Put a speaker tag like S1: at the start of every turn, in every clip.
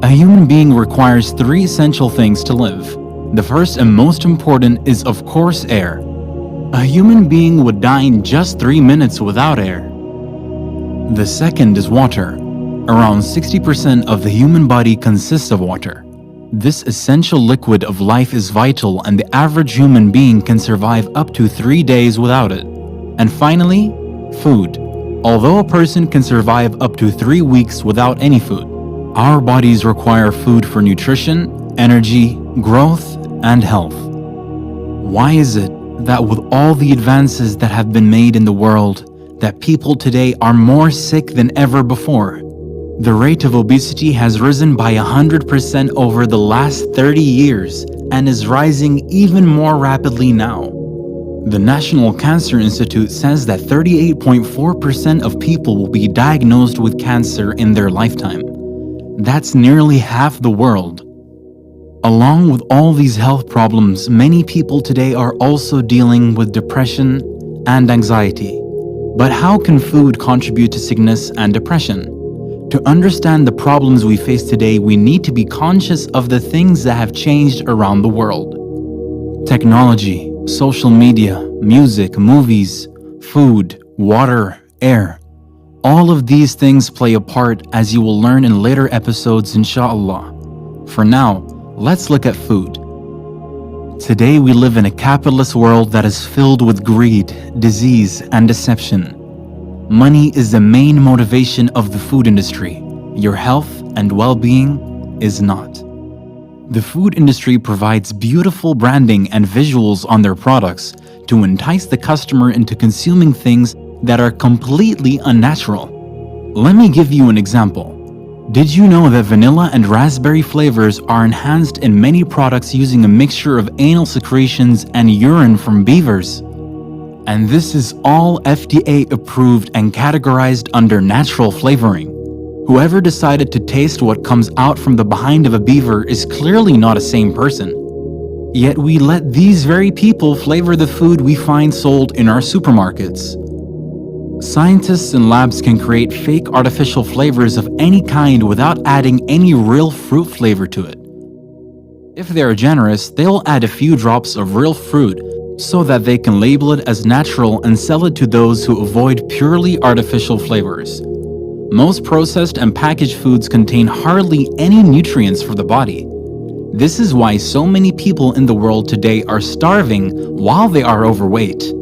S1: A human being requires three essential things to live. The first and most important is, of course, air. A human being would die in just 3 minutes without air. The second is water. Around 60% of the human body consists of water. This essential liquid of life is vital, and the average human being can survive up to 3 days without it. And finally, food. Although a person can survive up to 3 weeks without any food, our bodies require food for nutrition, energy, growth, and health. Why is it that with all the advances that have been made in the world, that people today are more sick than ever before? The rate of obesity has risen by 100% over the last 30 years and is rising even more rapidly now. The National Cancer Institute says that 38.4% of people will be diagnosed with cancer in their lifetime. That's nearly half the world. Along with all these health problems, many people today are also dealing with depression and anxiety. But how can food contribute to sickness and depression? To understand the problems we face today, we need to be conscious of the things that have changed around the world. Technology, social media, music, movies, food, water, air. All of these things play a part, as you will learn in later episodes, inshallah. For now, let's look at food. Today we live in a capitalist world that is filled with greed, disease, and deception. Money is the main motivation of the food industry. Your health and well-being is not. The food industry provides beautiful branding and visuals on their products to entice the customer into consuming things that are completely unnatural. Let me give you an example. Did you know that vanilla and raspberry flavors are enhanced in many products using a mixture of anal secretions and urine from beavers? And this is all FDA approved and categorized under natural flavoring. Whoever decided to taste what comes out from the behind of a beaver is clearly not a sane person. Yet we let these very people flavor the food we find sold in our supermarkets. Scientists and labs can create fake artificial flavors of any kind without adding any real fruit flavor to it. If they are generous, they'll add a few drops of real fruit so that they can label it as natural and sell it to those who avoid purely artificial flavors. Most processed and packaged foods contain hardly any nutrients for the body. This is why so many people in the world today are starving while they are overweight.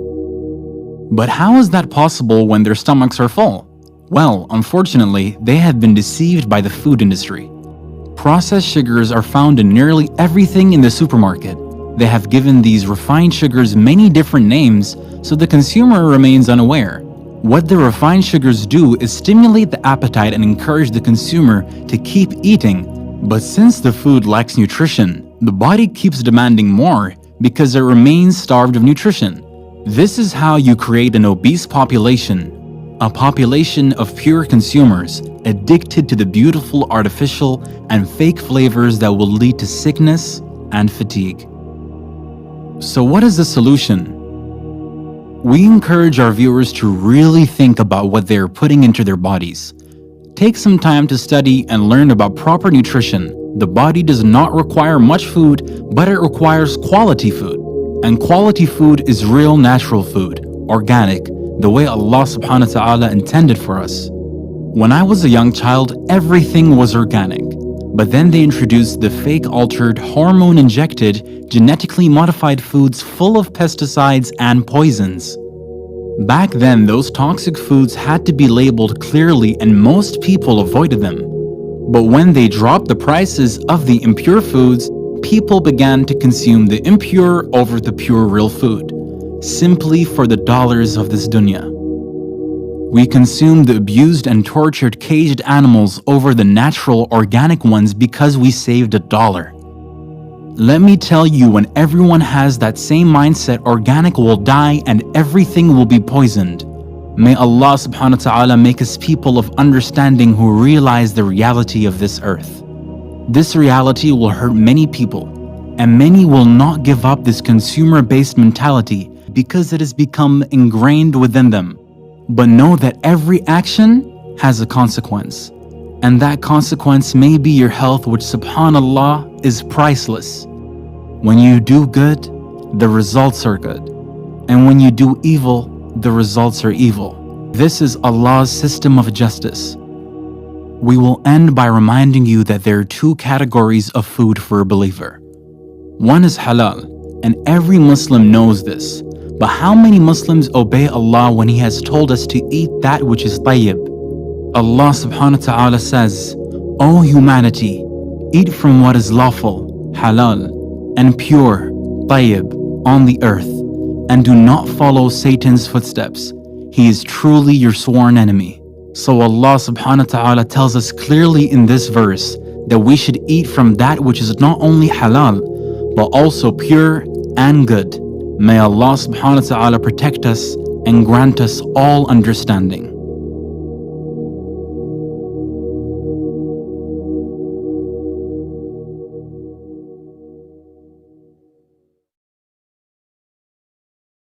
S1: But how is that possible when their stomachs are full? Well, unfortunately, they have been deceived by the food industry. Processed sugars are found in nearly everything in the supermarket. They have given these refined sugars many different names, so the consumer remains unaware. What the refined sugars do is stimulate the appetite and encourage the consumer to keep eating. But since the food lacks nutrition, the body keeps demanding more because it remains starved of nutrition. This is how you create an obese population, a population of pure consumers addicted to the beautiful artificial and fake flavors that will lead to sickness and fatigue. So what is the solution? We encourage our viewers to really think about what they are putting into their bodies. Take some time to study and learn about proper nutrition. The body does not require much food, but it requires quality food. And quality food is real natural food, organic, the way Allah subhanahu wa ta'ala intended for us. When I was a young child, everything was organic. But then they introduced the fake altered, hormone injected, genetically modified foods full of pesticides and poisons. Back then, those toxic foods had to be labeled clearly and most people avoided them. But when they dropped the prices of the impure foods, people began to consume the impure over the pure real food, simply for the dollars of this dunya. We consume the abused and tortured caged animals over the natural organic ones because we saved $1. Let me tell you, when everyone has that same mindset, organic will die and everything will be poisoned. May Allah subhanahu wa ta'ala make us people of understanding who realize the reality of this earth. This reality will hurt many people, and many will not give up this consumer-based mentality because it has become ingrained within them. But know that every action has a consequence. And that consequence may be your health, which subhanallah is priceless. When you do good, the results are good. And when you do evil, the results are evil. This is Allah's system of justice. We will end by reminding you that there are two categories of food for a believer. One is halal, and every Muslim knows this. But how many Muslims obey Allah when He has told us to eat that which is tayyib? Allah subhanahu wa ta'ala says, O humanity, eat from what is lawful, halal, and pure, tayyib, on the earth, and do not follow Satan's footsteps. He is truly your sworn enemy. So Allah subhanahu wa ta'ala tells us clearly in this verse that we should eat from that which is not only halal, but also pure and good. May Allah subhanahu wa ta'ala protect us and grant us all understanding.